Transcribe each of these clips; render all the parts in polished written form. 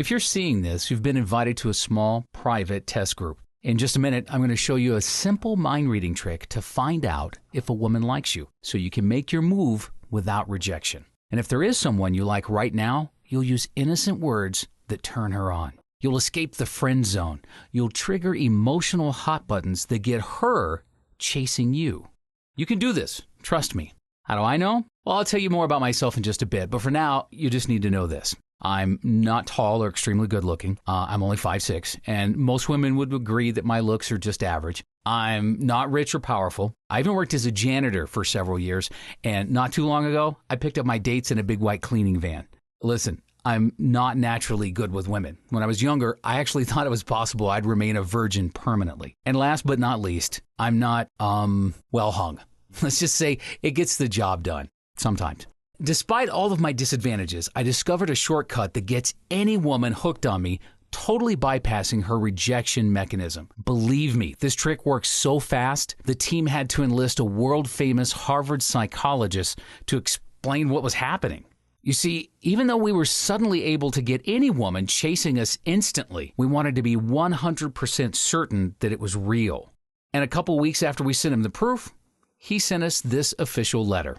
If you're seeing this, you've been invited to a small, private test group. In just a minute, I'm going to show you a simple mind-reading trick to find out if a woman likes you, so you can make your move without rejection. And if there is someone you like right now, you'll use innocent words that turn her on. You'll escape the friend zone. You'll trigger emotional hot buttons that get her chasing you. You can do this, trust me. How do I know? Well, I'll tell you more about myself in just a bit, but for now, you just need to know this. I'm not tall or extremely good looking. I'm only 5'6", and most women would agree that my looks are just average. I'm not rich or powerful. I even worked as a janitor for several years, and not too long ago, I picked up my dates in a big white cleaning van. Listen, I'm not naturally good with women. When I was younger, I actually thought it was possible I'd remain a virgin permanently. And last but not least, I'm not, well hung. Let's just say it gets the job done, sometimes. Despite all of my disadvantages, I discovered a shortcut that gets any woman hooked on me, totally bypassing her rejection mechanism. Believe me, this trick works so fast, the team had to enlist a world-famous Harvard psychologist to explain what was happening. You see, even though we were suddenly able to get any woman chasing us instantly, we wanted to be 100% certain that it was real. And a couple weeks after we sent him the proof, he sent us this official letter.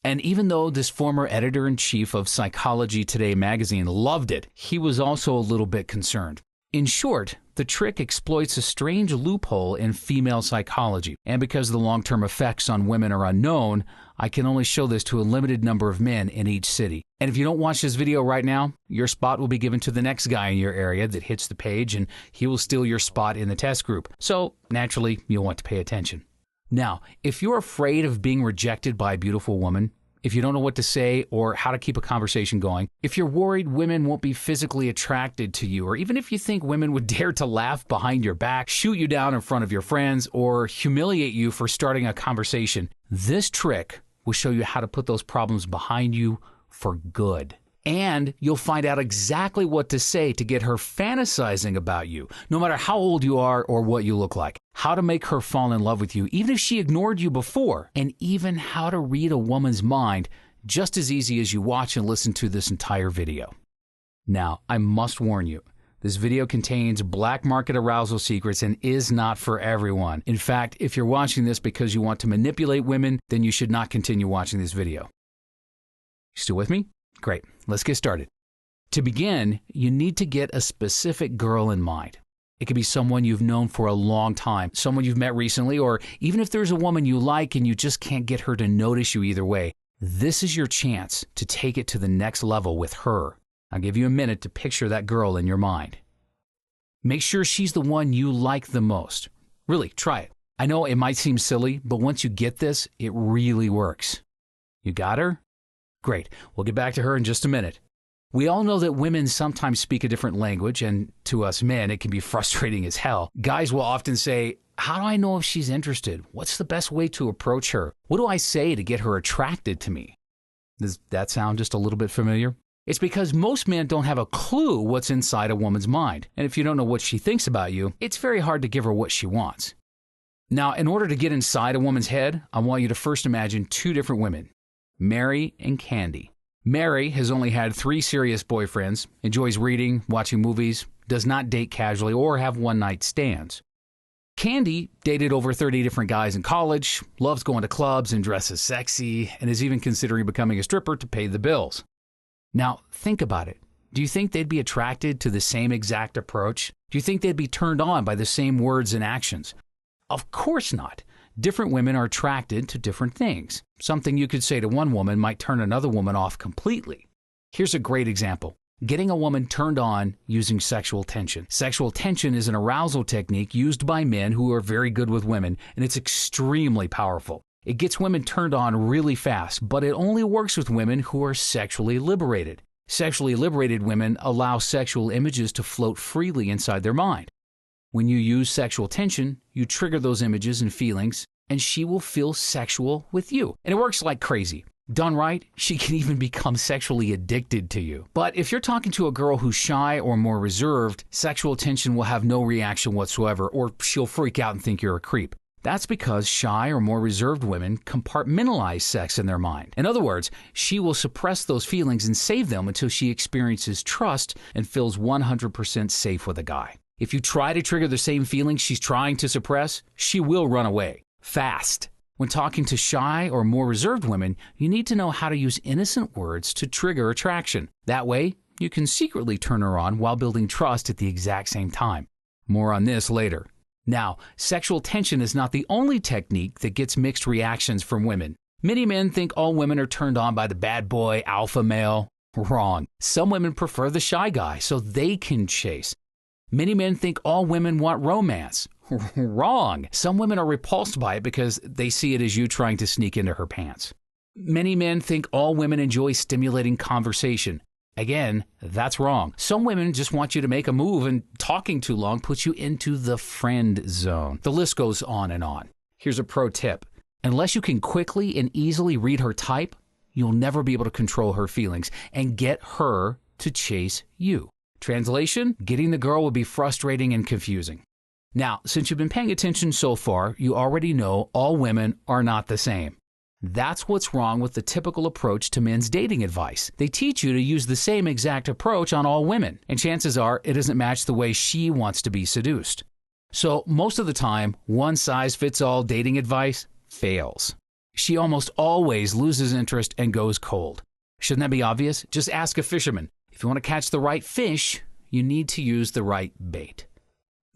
And even though this former editor-in-chief of Psychology Today magazine loved it, he was also a little bit concerned. In short, the trick exploits a strange loophole in female psychology, and because the long-term effects on women are unknown, I can only show this to a limited number of men in each city. And if you don't watch this video right now, your spot will be given to the next guy in your area that hits the page, and he will steal your spot in the test group. So, naturally, you'll want to pay attention. Now, if you're afraid of being rejected by a beautiful woman, if you don't know what to say or how to keep a conversation going, if you're worried women won't be physically attracted to you, or even if you think women would dare to laugh behind your back, shoot you down in front of your friends, or humiliate you for starting a conversation, this trick will show you how to put those problems behind you for good. And you'll find out exactly what to say to get her fantasizing about you, no matter how old you are or what you look like. How to make her fall in love with you, even if she ignored you before. And even how to read a woman's mind, just as easy as you watch and listen to this entire video. Now, I must warn you, this video contains black market arousal secrets and is not for everyone. In fact, if you're watching this because you want to manipulate women, then you should not continue watching this video. You still with me? Great, let's get started. To begin, you need to get a specific girl in mind. It could be someone you've known for a long time, someone you've met recently, or even if there's a woman you like and you just can't get her to notice you either way, this is your chance to take it to the next level with her. I'll give you a minute to picture that girl in your mind. Make sure she's the one you like the most. Really, try it. I know it might seem silly, but once you get this, it really works. You got her? Great. We'll get back to her in just a minute. We all know that women sometimes speak a different language, and to us men, it can be frustrating as hell. Guys will often say, how do I know if she's interested? What's the best way to approach her? What do I say to get her attracted to me? Does that sound just a little bit familiar? It's because most men don't have a clue what's inside a woman's mind. And if you don't know what she thinks about you, it's very hard to give her what she wants. Now, in order to get inside a woman's head, I want you to first imagine two different women, Mary and Candy. Mary has only had 3 serious boyfriends, enjoys reading, watching movies, does not date casually or have one-night stands. Candy dated over 30 different guys in college, loves going to clubs and dresses sexy, and is even considering becoming a stripper to pay the bills. Now, think about it. Do you think they'd be attracted to the same exact approach? Do you think they'd be turned on by the same words and actions? Of course not. Different women are attracted to different things. Something you could say to one woman might turn another woman off completely. Here's a great example. Getting a woman turned on using sexual tension. Sexual tension is an arousal technique used by men who are very good with women, and it's extremely powerful. It gets women turned on really fast, but it only works with women who are sexually liberated. Sexually liberated women allow sexual images to float freely inside their mind. When you use sexual tension, you trigger those images and feelings, and she will feel sexual with you. And it works like crazy. Done right, she can even become sexually addicted to you. But if you're talking to a girl who's shy or more reserved, sexual tension will have no reaction whatsoever, or she'll freak out and think you're a creep. That's because shy or more reserved women compartmentalize sex in their mind. In other words, she will suppress those feelings and save them until she experiences trust and feels 100% safe with a guy. If you try to trigger the same feelings she's trying to suppress, she will run away, fast. When talking to shy or more reserved women, you need to know how to use innocent words to trigger attraction. That way, you can secretly turn her on while building trust at the exact same time. More on this later. Now, sexual tension is not the only technique that gets mixed reactions from women. Many men think all women are turned on by the bad boy, alpha male. Wrong. Some women prefer the shy guy so they can chase. Many men think all women want romance. Wrong. Some women are repulsed by it because they see it as you trying to sneak into her pants. Many men think all women enjoy stimulating conversation. Again, that's wrong. Some women just want you to make a move, and talking too long puts you into the friend zone. The list goes on and on. Here's a pro tip. Unless you can quickly and easily read her type, you'll never be able to control her feelings and get her to chase you. Translation, getting the girl will be frustrating and confusing. Now, since you've been paying attention so far, you already know all women are not the same. That's what's wrong with the typical approach to men's dating advice. They teach you to use the same exact approach on all women, and chances are it doesn't match the way she wants to be seduced. So most of the time, one-size-fits-all dating advice fails. She almost always loses interest and goes cold. Shouldn't that be obvious? Just ask a fisherman. If you want to catch the right fish, you need to use the right bait.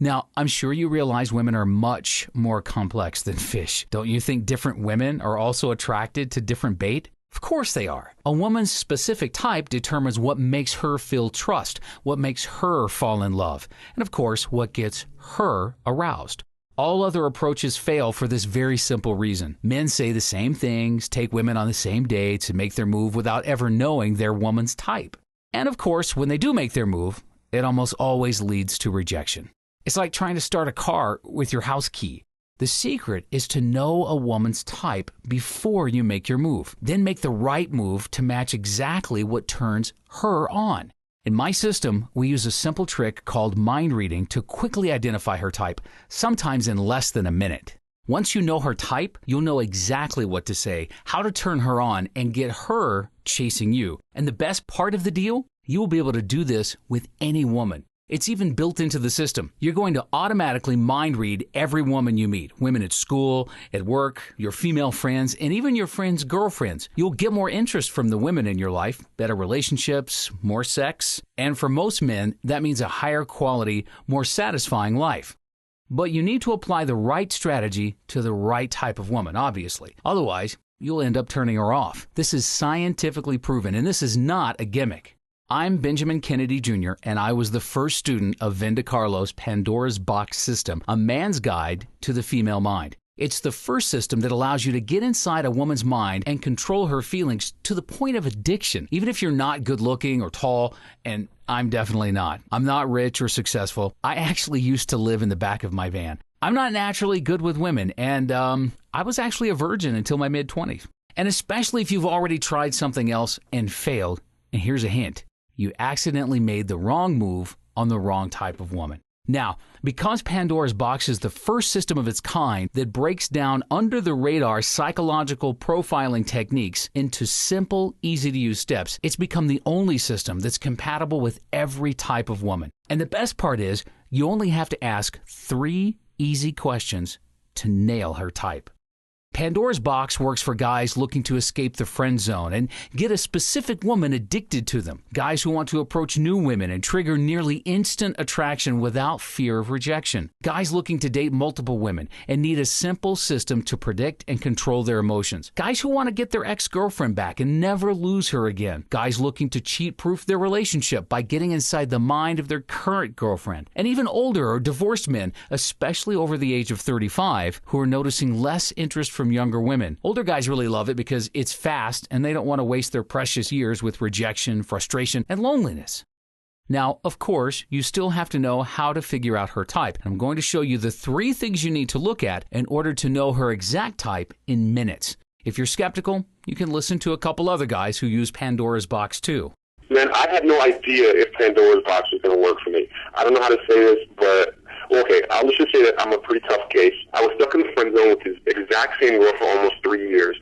Now, I'm sure you realize women are much more complex than fish. Don't you think different women are also attracted to different bait? Of course they are. A woman's specific type determines what makes her feel trust, what makes her fall in love, and of course, what gets her aroused. All other approaches fail for this very simple reason. Men say the same things, take women on the same dates, and make their move without ever knowing their woman's type. And of course, when they do make their move, it almost always leads to rejection. It's like trying to start a car with your house key. The secret is to know a woman's type before you make your move. Then make the right move to match exactly what turns her on. In my system, we use a simple trick called mind reading to quickly identify her type, sometimes in less than a minute. Once you know her type, you'll know exactly what to say, how to turn her on, and get her chasing you. And the best part of the deal? You will be able to do this with any woman. It's even built into the system. You're going to automatically mind read every woman you meet. Women at school, at work, your female friends, and even your friends' girlfriends. You'll get more interest from the women in your life, better relationships, more sex, and for most men, that means a higher quality, more satisfying life. But you need to apply the right strategy to the right type of woman, obviously. Otherwise, you'll end up turning her off. This is scientifically proven, and this is not a gimmick. I'm Benjamin Kennedy Jr., and I was the first student of Vin DiCarlo's Pandora's Box system, a man's guide to the female mind. It's the first system that allows you to get inside a woman's mind and control her feelings to the point of addiction, even if you're not good looking or tall, and I'm definitely not. I'm not rich or successful. I actually used to live in the back of my van. I'm not naturally good with women, and I was actually a virgin until my mid-20s. And especially if you've already tried something else and failed, and here's a hint. You accidentally made the wrong move on the wrong type of woman. Now, because Pandora's Box is the first system of its kind that breaks down under-the-radar psychological profiling techniques into simple, easy-to-use steps, it's become the only system that's compatible with every type of woman. And the best part is, you only have to ask 3 easy questions to nail her type. Pandora's Box works for guys looking to escape the friend zone and get a specific woman addicted to them. Guys who want to approach new women and trigger nearly instant attraction without fear of rejection. Guys looking to date multiple women and need a simple system to predict and control their emotions. Guys who want to get their ex-girlfriend back and never lose her again. Guys looking to cheat-proof their relationship by getting inside the mind of their current girlfriend. And even older or divorced men, especially over the age of 35, who are noticing less interest from younger women. Older guys really love it because it's fast and they don't want to waste their precious years with rejection, frustration, and loneliness. Now, of course, you still have to know how to figure out her type. I'm going to show you the 3 things you need to look at in order to know her exact type in minutes. If you're skeptical, you can listen to a couple other guys who use Pandora's Box too. Man, I had no idea if Pandora's Box was going to work for me. I don't know how to say this, but Okay, I'll just say that I'm a pretty tough case. I was stuck in the friend zone with this exact same girl for almost 3 years.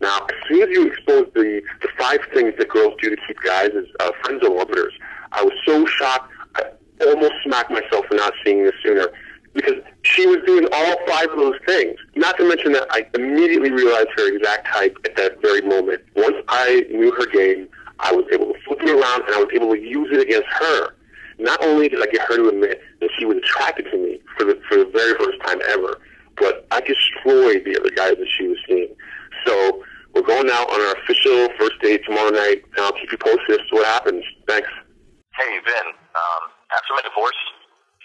Now, as soon as you expose the 5 things that girls do to keep guys as friend zone orbiters, I was so shocked, I almost smacked myself for not seeing this sooner. Because she was doing all 5 of those things. Not to mention that I immediately realized her exact type at that very moment. Once I knew her game, I was able to flip it around and I was able to use it against her. Not only did I get her to admit that she was attracted to me for the very first time ever, but I destroyed the other guys that she was seeing. So we're going out on our official first date tomorrow night, and I'll keep you posted as to what happens. Thanks. Hey, Ben. After my divorce,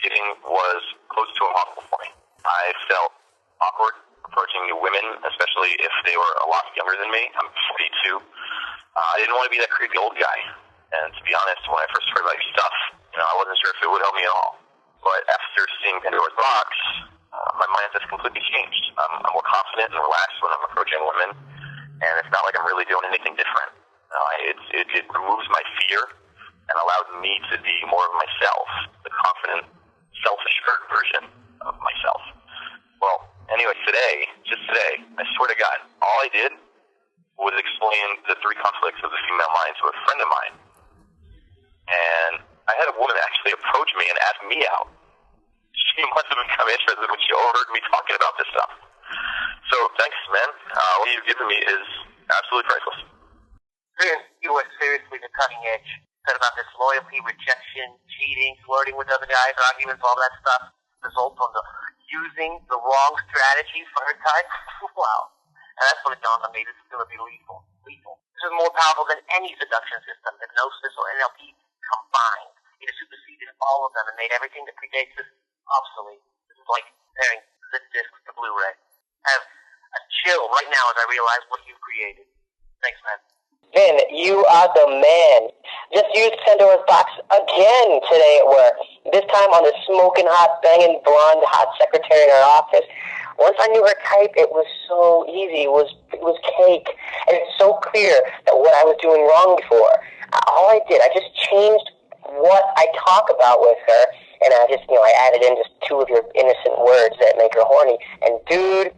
dating was close to impossible for me. I felt awkward approaching new women, especially if they were a lot younger than me. I'm 42. I didn't want to be that creepy old guy. And to be honest, when I first heard about your stuff, I wasn't sure if it would help me at all. But after seeing Pandora's Box, my mind has completely changed. I'm more confident and relaxed when I'm approaching women, and it's not like I'm really doing anything different. It removes my fear and allowed me to be more of myself, the confident, self-assured version of myself. Well, anyway, just today, I swear to God, all I did was explain the 3 conflicts of the female mind to a friend of mine. And I had a woman actually approach me and ask me out. She must have become interested when she overheard me talking about this stuff. So, thanks, man. What you've given me is absolutely priceless. Ben, you are seriously the cutting edge. Said about this loyalty, rejection, cheating, flirting with other guys, arguments, all that stuff results from the using the wrong strategy for her type. Wow. And that's when it dawned on me this is going to be lethal. This is more powerful than any seduction system, hypnosis or NLP combined. It has superseded all of them and made everything that predates this obsolete. This is like comparing this disc to Blu-ray. I have a chill right now as I realize what you've created. Thanks, man. Ben, you are the man. Just used Pandora's Box again today at work. This time on the smoking hot, banging blonde hot secretary in her office. Once I knew her type, it was so easy. It was cake. And it's so clear that what I was doing wrong before. All I did, I just changed what I talk about with her, and I added in just 2 of your innocent words that make her horny. And dude,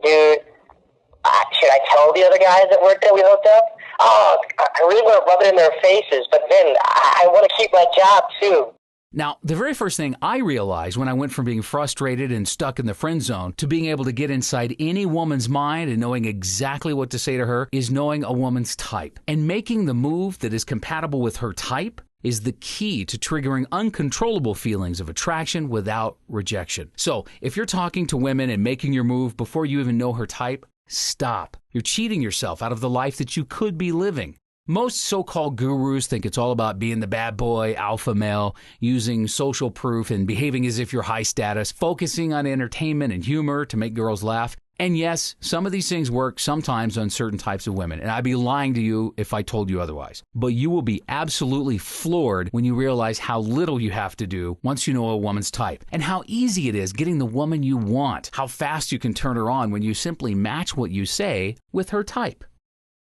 should I tell the other guys at work that we hooked up? Oh, I really want to rub it in their faces, but then I want to keep my job too. Now, the very first thing I realized when I went from being frustrated and stuck in the friend zone to being able to get inside any woman's mind and knowing exactly what to say to her is knowing a woman's type. And making the move that is compatible with her type is the key to triggering uncontrollable feelings of attraction without rejection. So, if you're talking to women and making your move before you even know her type, stop. You're cheating yourself out of the life that you could be living. Most so-called gurus think it's all about being the bad boy, alpha male, using social proof and behaving as if you're high status, focusing on entertainment and humor to make girls laugh. And yes, some of these things work sometimes on certain types of women, and I'd be lying to you if I told you otherwise. But you will be absolutely floored when you realize how little you have to do once you know a woman's type, and how easy it is getting the woman you want, how fast you can turn her on when you simply match what you say with her type.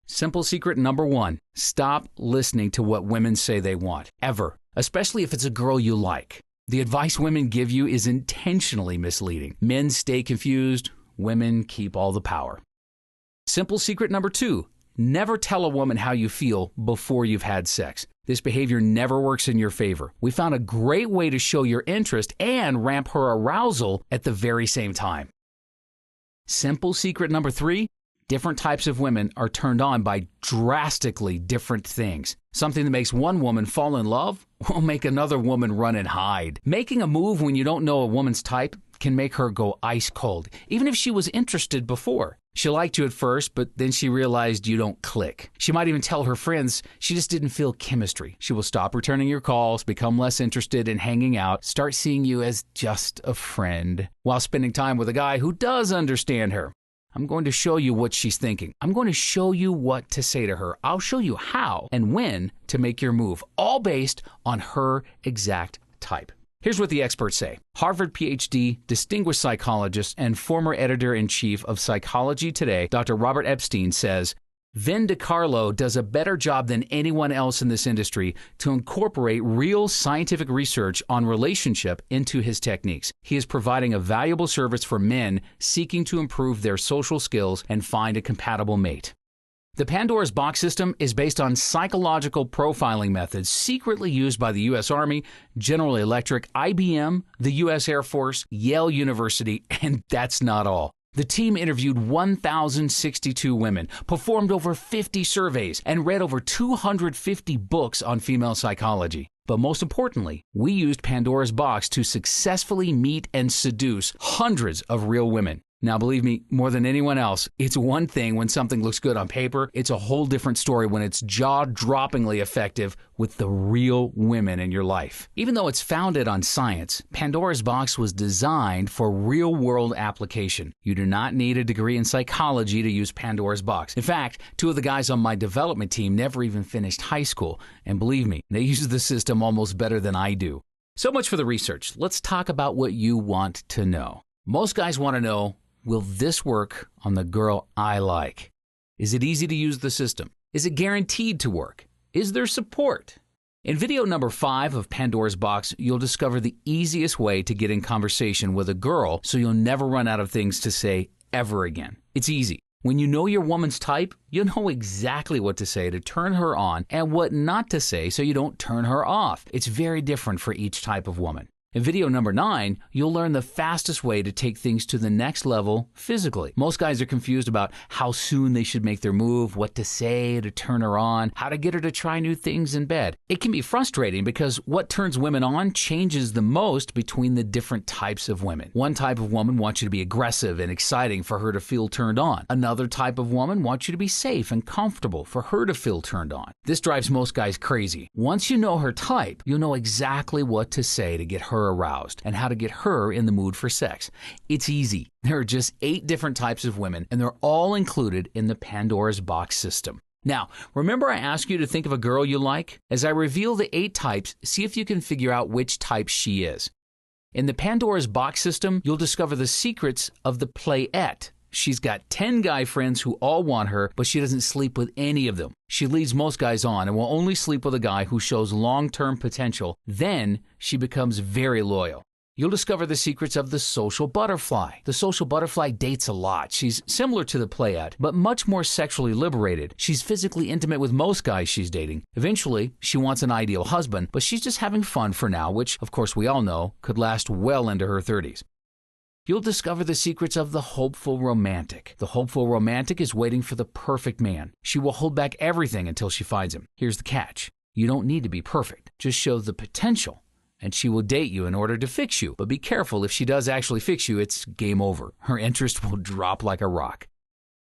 Simple secret number 1, stop listening to what women say they want, ever, especially if it's a girl you like. The advice women give you is intentionally misleading. Men stay confused, women keep all the power. Simple secret number 2, never tell a woman how you feel before you've had sex. This behavior never works in your favor. We found a great way to show your interest and ramp her arousal at the very same time. Simple secret number 3, different types of women are turned on by drastically different things. Something that makes one woman fall in love will make another woman run and hide. Making a move when you don't know a woman's type can make her go ice cold, even if she was interested before. She liked you at first, but then she realized you don't click. She might even tell her friends she just didn't feel chemistry. She will stop returning your calls, become less interested in hanging out, start seeing you as just a friend, while spending time with a guy who does understand her. I'm going to show you what she's thinking. I'm going to show you what to say to her. I'll show you how and when to make your move, all based on her exact type. Here's what the experts say. Harvard PhD, distinguished psychologist, and former editor-in-chief of Psychology Today, Dr. Robert Epstein says, Vin DiCarlo does a better job than anyone else in this industry to incorporate real scientific research on relationship into his techniques. He is providing a valuable service for men seeking to improve their social skills and find a compatible mate. The Pandora's Box system is based on psychological profiling methods secretly used by the U.S. Army, General Electric, IBM, the U.S. Air Force, Yale University, and that's not all. The team interviewed 1,062 women, performed over 50 surveys, and read over 250 books on female psychology. But most importantly, we used Pandora's Box to successfully meet and seduce hundreds of real women. Now, believe me, more than anyone else, it's one thing when something looks good on paper. It's a whole different story when it's jaw-droppingly effective with the real women in your life. Even though it's founded on science, Pandora's Box was designed for real-world application. You do not need a degree in psychology to use Pandora's Box. In fact, 2 of the guys on my development team never even finished high school. And believe me, they use the system almost better than I do. So much for the research. Let's talk about what you want to know. Most guys want to know, will this work on the girl I like? Is it easy to use the system? Is it guaranteed to work? Is there support? In video number 5 of Pandora's Box, you'll discover the easiest way to get in conversation with a girl so you'll never run out of things to say ever again. It's easy. When you know your woman's type, you'll know exactly what to say to turn her on and what not to say so you don't turn her off. It's very different for each type of woman. In video number 9, you'll learn the fastest way to take things to the next level physically. Most guys are confused about how soon they should make their move, what to say to turn her on, how to get her to try new things in bed. It can be frustrating because what turns women on changes the most between the different types of women. One type of woman wants you to be aggressive and exciting for her to feel turned on. Another type of woman wants you to be safe and comfortable for her to feel turned on. This drives most guys crazy. Once you know her type, you'll know exactly what to say to get her aroused and how to get her in the mood for sex. It's easy. There are just 8 different types of women, and they're all included in the Pandora's Box system. Now, remember I asked you to think of a girl you like? As I reveal the 8 types, see if you can figure out which type she is. In the Pandora's Box system, you'll discover the secrets of the playette. She's got 10 guy friends who all want her, but she doesn't sleep with any of them. She leads most guys on and will only sleep with a guy who shows long-term potential. Then she becomes very loyal. You'll discover the secrets of the social butterfly. The social butterfly dates a lot. She's similar to the playette, but much more sexually liberated. She's physically intimate with most guys she's dating. Eventually, she wants an ideal husband, but she's just having fun for now, which, of course, we all know could last well into her 30s. You'll discover the secrets of the hopeful romantic. The hopeful romantic is waiting for the perfect man. She will hold back everything until she finds him. Here's the catch. You don't need to be perfect. Just show the potential, and she will date you in order to fix you. But be careful, if she does actually fix you, it's game over. Her interest will drop like a rock.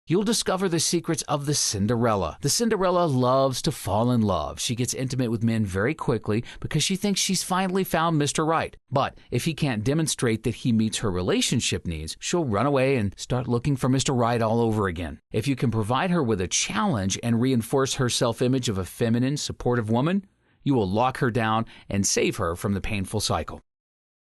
You'll discover the secrets of the Cinderella. The Cinderella loves to fall in love. She gets intimate with men very quickly because she thinks she's finally found Mr. Right. But if he can't demonstrate that he meets her relationship needs, she'll run away and start looking for Mr. Right all over again. If you can provide her with a challenge and reinforce her self-image of a feminine, supportive woman, you will lock her down and save her from the painful cycle.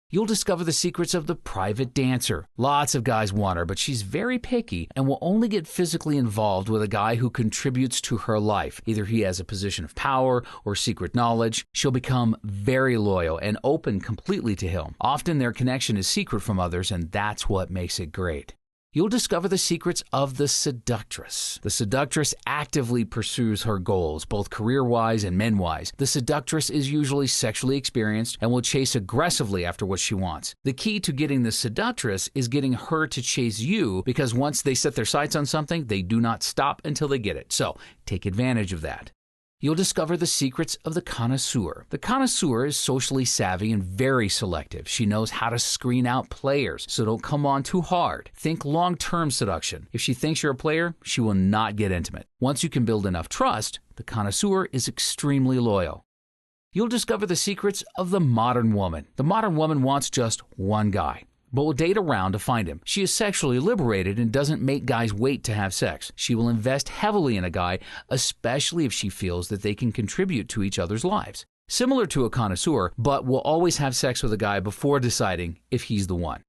You'll discover the secrets of the private dancer. Lots of guys want her, but she's very picky and will only get physically involved with a guy who contributes to her life. Either he has a position of power or secret knowledge. She'll become very loyal and open completely to him. Often their connection is secret from others, and that's what makes it great. You'll discover the secrets of the seductress. The seductress actively pursues her goals, both career-wise and men-wise. The seductress is usually sexually experienced and will chase aggressively after what she wants. The key to getting the seductress is getting her to chase you, because once they set their sights on something, they do not stop until they get it. So take advantage of that. You'll discover the secrets of the connoisseur. The connoisseur is socially savvy and very selective. She knows how to screen out players, so don't come on too hard. Think long-term seduction. If she thinks you're a player, she will not get intimate. Once you can build enough trust, the connoisseur is extremely loyal. You'll discover the secrets of the modern woman. The modern woman wants just one guy, but will date around to find him. She is sexually liberated and doesn't make guys wait to have sex. She will invest heavily in a guy, especially if she feels that they can contribute to each other's lives. Similar to a connoisseur, but will always have sex with a guy before deciding if he's the one.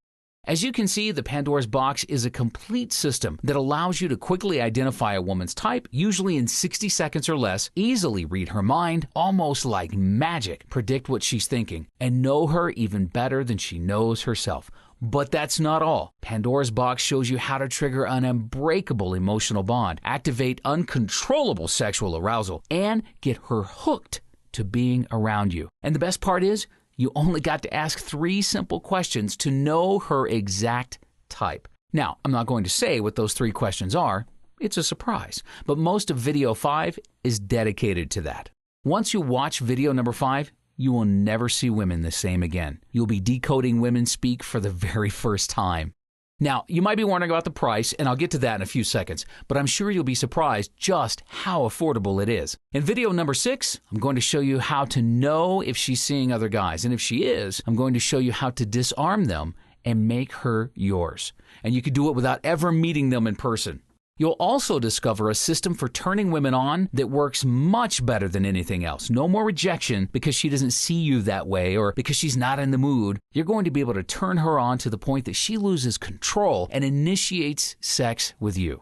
As you can see, the Pandora's box is a complete system that allows you to quickly identify a woman's type, usually in 60 seconds or less, easily read her mind, almost like magic, predict what she's thinking, and know her even better than she knows herself. But that's not all. Pandora's box shows you how to trigger an unbreakable emotional bond, activate uncontrollable sexual arousal, and get her hooked to being around you. And the best part is, you only got to ask 3 simple questions to know her exact type. Now, I'm not going to say what those 3 questions are. It's a surprise. But most of video 5 is dedicated to that. Once you watch video number 5, you will never see women the same again. You'll be decoding women speak for the very first time. Now, you might be wondering about the price, and I'll get to that in a few seconds, but I'm sure you'll be surprised just how affordable it is. In video number 6, I'm going to show you how to know if she's seeing other guys, and if she is, I'm going to show you how to disarm them and make her yours. And you can do it without ever meeting them in person. You'll also discover a system for turning women on that works much better than anything else. No more rejection because she doesn't see you that way or because she's not in the mood. You're going to be able to turn her on to the point that she loses control and initiates sex with you.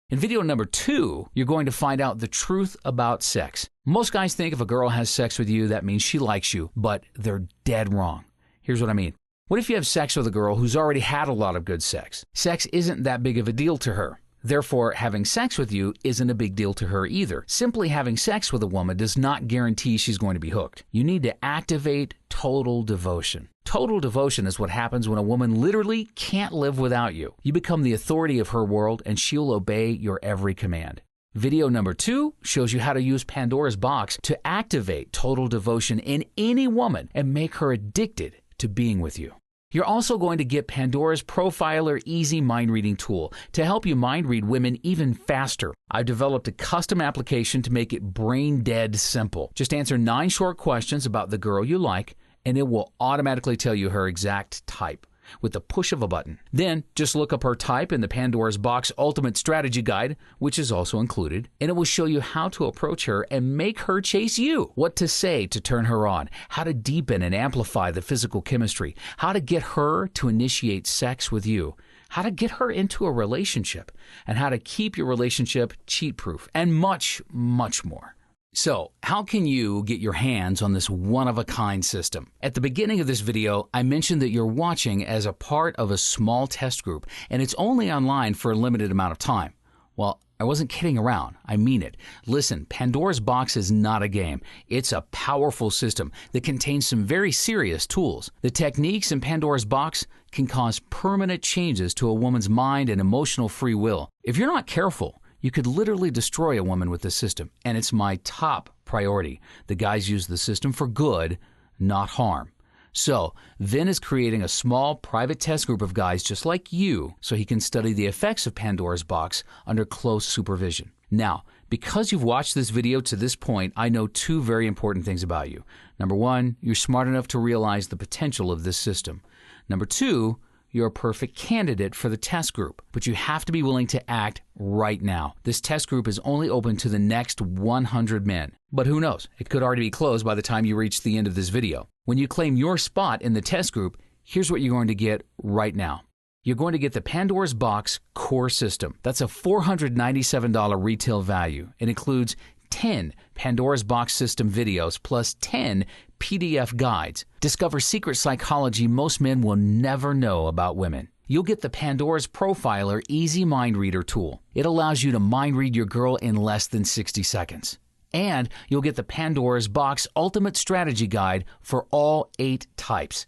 In video number 2, you're going to find out the truth about sex. Most guys think if a girl has sex with you, that means she likes you, but they're dead wrong. Here's what I mean. What if you have sex with a girl who's already had a lot of good sex? Sex isn't that big of a deal to her. Therefore, having sex with you isn't a big deal to her either. Simply having sex with a woman does not guarantee she's going to be hooked. You need to activate total devotion. Total devotion is what happens when a woman literally can't live without you. You become the authority of her world and she'll obey your every command. Video number 2 shows you how to use Pandora's box to activate total devotion in any woman and make her addicted to being with you. You're also going to get Pandora's Profiler Easy Mind Reading tool to help you mind read women even faster. I've developed a custom application to make it brain dead simple. Just answer 9 short questions about the girl you like, and it will automatically tell you her exact type with the push of a button. Then just look up her type in the Pandora's Box Ultimate Strategy Guide, which is also included, and it will show you how to approach her and make her chase you, what to say to turn her on, how to deepen and amplify the physical chemistry, how to get her to initiate sex with you, how to get her into a relationship, and how to keep your relationship cheat-proof, and much, much more. So, how can you get your hands on this one-of-a-kind system? At the beginning of this video, I mentioned that you're watching as a part of a small test group, and it's only online for a limited amount of time. Well, I wasn't kidding around. I mean it. Listen, Pandora's box is not a game. It's a powerful system that contains some very serious tools. The techniques in Pandora's box can cause permanent changes to a woman's mind and emotional free will. If you're not careful, you could literally destroy a woman with this system, and it's my top priority. The guys use the system for good, not harm. So, Vin is creating a small private test group of guys just like you so he can study the effects of Pandora's box under close supervision. Now, because you've watched this video to this point, I know 2 very important things about you. Number 1, you're smart enough to realize the potential of this system. Number 2, you're a perfect candidate for the test group, but you have to be willing to act right now. This test group is only open to the next 100 men. But who knows? It could already be closed by the time you reach the end of this video. When you claim your spot in the test group, here's what you're going to get right now. You're going to get the Pandora's Box Core System. That's a $497 retail value. It includes 10 Pandora's Box System videos plus 10 PDF guides. Discover secret psychology most men will never know about women. You'll get the Pandora's Profiler Easy Mind Reader tool. It allows you to mind read your girl in less than 60 seconds. And you'll get the Pandora's Box Ultimate Strategy Guide for all 8 types.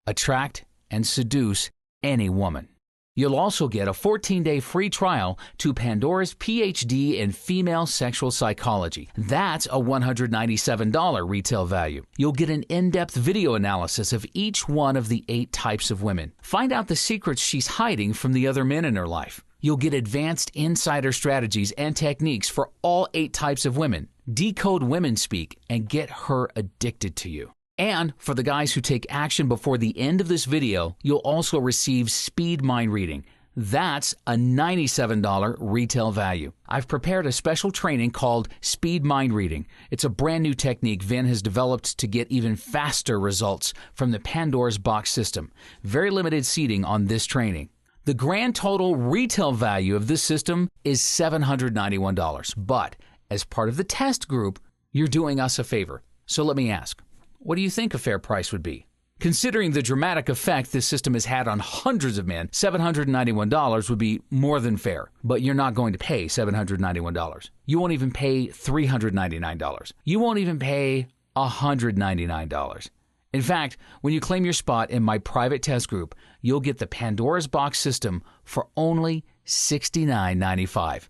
Attract and seduce any woman. You'll also get a 14-day free trial to Pandora's PhD in Female Sexual Psychology. That's a $197 retail value. You'll get an in-depth video analysis of each one of the 8 types of women. Find out the secrets she's hiding from the other men in her life. You'll get advanced insider strategies and techniques for all 8 types of women. Decode women speak and get her addicted to you. And for the guys who take action before the end of this video, you'll also receive speed mind reading. That's a $97 retail value. I've prepared a special training called Speed Mind Reading. It's a brand new technique Vin has developed to get even faster results from the Pandora's Box system. Very limited seating on this training. The grand total retail value of this system is $791. But as part of the test group, you're doing us a favor. So let me ask, what do you think a fair price would be? Considering the dramatic effect this system has had on hundreds of men, $791 would be more than fair. But you're not going to pay $791. You won't even pay $399. You won't even pay $199. In fact, when you claim your spot in my private test group, you'll get the Pandora's Box system for only $69.95.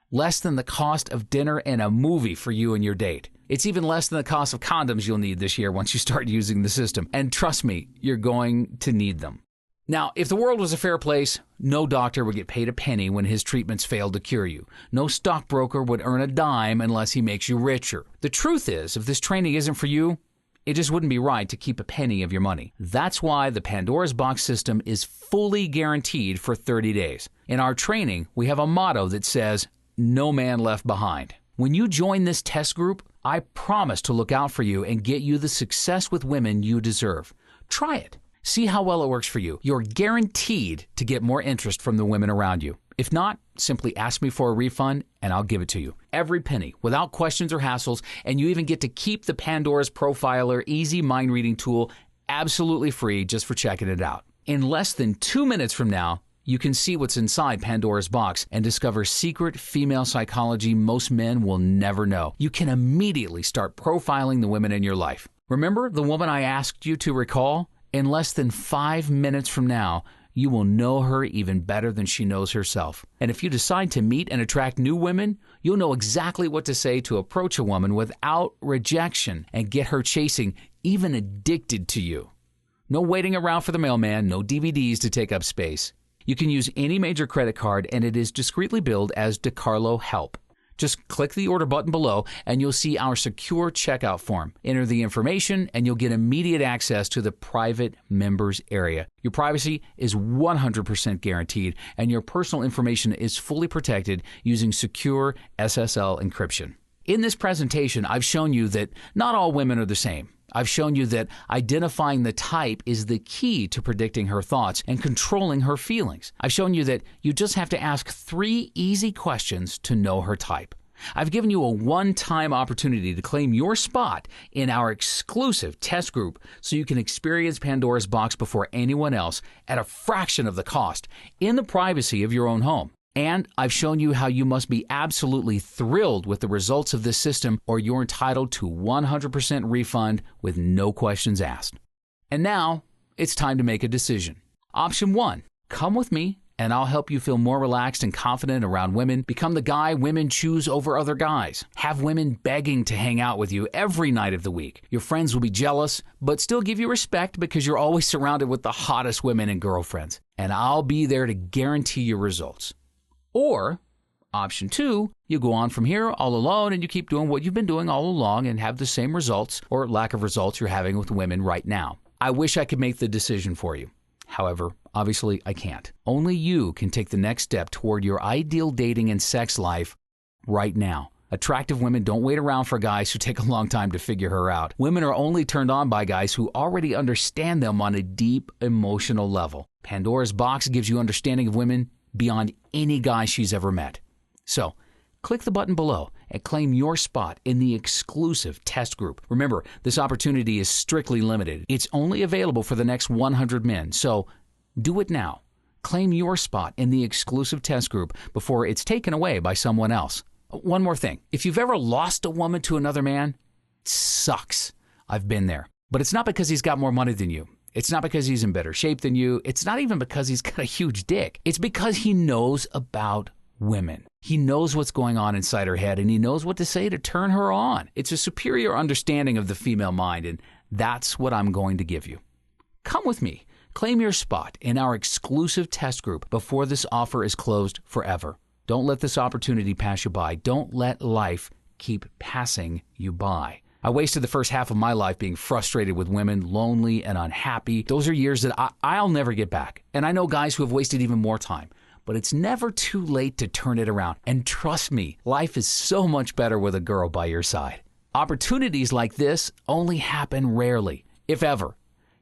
Less than the cost of dinner and a movie for you and your date. It's even less than the cost of condoms you'll need this year once you start using the system. And trust me, you're going to need them. Now, if the world was a fair place, no doctor would get paid a penny when his treatments failed to cure you. No stockbroker would earn a dime unless he makes you richer. The truth is, if this training isn't for you, it just wouldn't be right to keep a penny of your money. That's why the Pandora's Box system is fully guaranteed for 30 days. In our training, we have a motto that says, "No man left behind." When you join this test group, I promise to look out for you and get you the success with women you deserve. Try it. See how well it works for you. You're guaranteed to get more interest from the women around you. If not, simply ask me for a refund and I'll give it to you. Every penny, without questions or hassles, and you even get to keep the Pandora's Profiler Easy Mind Reading tool absolutely free just for checking it out. In less than 2 minutes from now, you can see what's inside Pandora's Box and discover secret female psychology most men will never know. You can immediately start profiling the women in your life. Remember the woman I asked you to recall? In less than 5 minutes from now, you will know her even better than she knows herself. And if you decide to meet and attract new women, you'll know exactly what to say to approach a woman without rejection and get her chasing, even addicted to you. No waiting around for the mailman, no DVDs to take up space. You can use any major credit card, and it is discreetly billed as DeCarlo Help. Just click the order button below, and you'll see our secure checkout form. Enter the information, and you'll get immediate access to the private members area. Your privacy is 100% guaranteed, and your personal information is fully protected using secure SSL encryption. In this presentation, I've shown you that not all women are the same. I've shown you that identifying the type is the key to predicting her thoughts and controlling her feelings. I've shown you that you just have to ask 3 easy questions to know her type. I've given you a one-time opportunity to claim your spot in our exclusive test group so you can experience Pandora's Box before anyone else at a fraction of the cost in the privacy of your own home. And I've shown you how you must be absolutely thrilled with the results of this system or you're entitled to 100% refund with no questions asked. And now it's time to make a decision. Option 1, come with me and I'll help you feel more relaxed and confident around women. Become the guy women choose over other guys. Have women begging to hang out with you every night of the week. Your friends will be jealous, but still give you respect because you're always surrounded with the hottest women and girlfriends. And I'll be there to guarantee your results. Or, option 2, you go on from here all alone and you keep doing what you've been doing all along and have the same results or lack of results you're having with women right now. I wish I could make the decision for you. However, obviously I can't. Only you can take the next step toward your ideal dating and sex life right now. Attractive women don't wait around for guys who take a long time to figure her out. Women are only turned on by guys who already understand them on a deep emotional level. Pandora's Box gives you understanding of women beyond any guy she's ever met. So, click the button below and claim your spot in the exclusive test group. Remember, this opportunity is strictly limited. It's only available for the next 100 men, so do it now. Claim your spot in the exclusive test group before it's taken away by someone else. One more thing. If you've ever lost a woman to another man, it sucks. I've been there. But it's not because he's got more money than you. It's not because he's in better shape than you. It's not even because he's got a huge dick. It's because he knows about women. He knows what's going on inside her head, and he knows what to say to turn her on. It's a superior understanding of the female mind, and that's what I'm going to give you. Come with me. Claim your spot in our exclusive test group before this offer is closed forever. Don't let this opportunity pass you by. Don't let life keep passing you by. I wasted the first half of my life being frustrated with women, lonely and unhappy. Those are years that I'll never get back. And I know guys who have wasted even more time. but it's never too late to turn it around. And trust me, life is so much better with a girl by your side. Opportunities like this only happen rarely, if ever.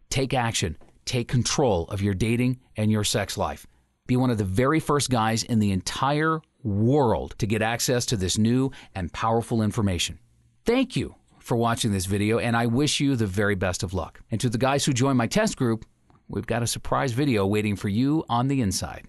Take action. Take control of your dating and your sex life. Be one of the very first guys in the entire world to get access to this new and powerful information. Thank you for watching this video, and I wish you the very best of luck. And to the guys who joined my test group, we've got a surprise video waiting for you on the inside.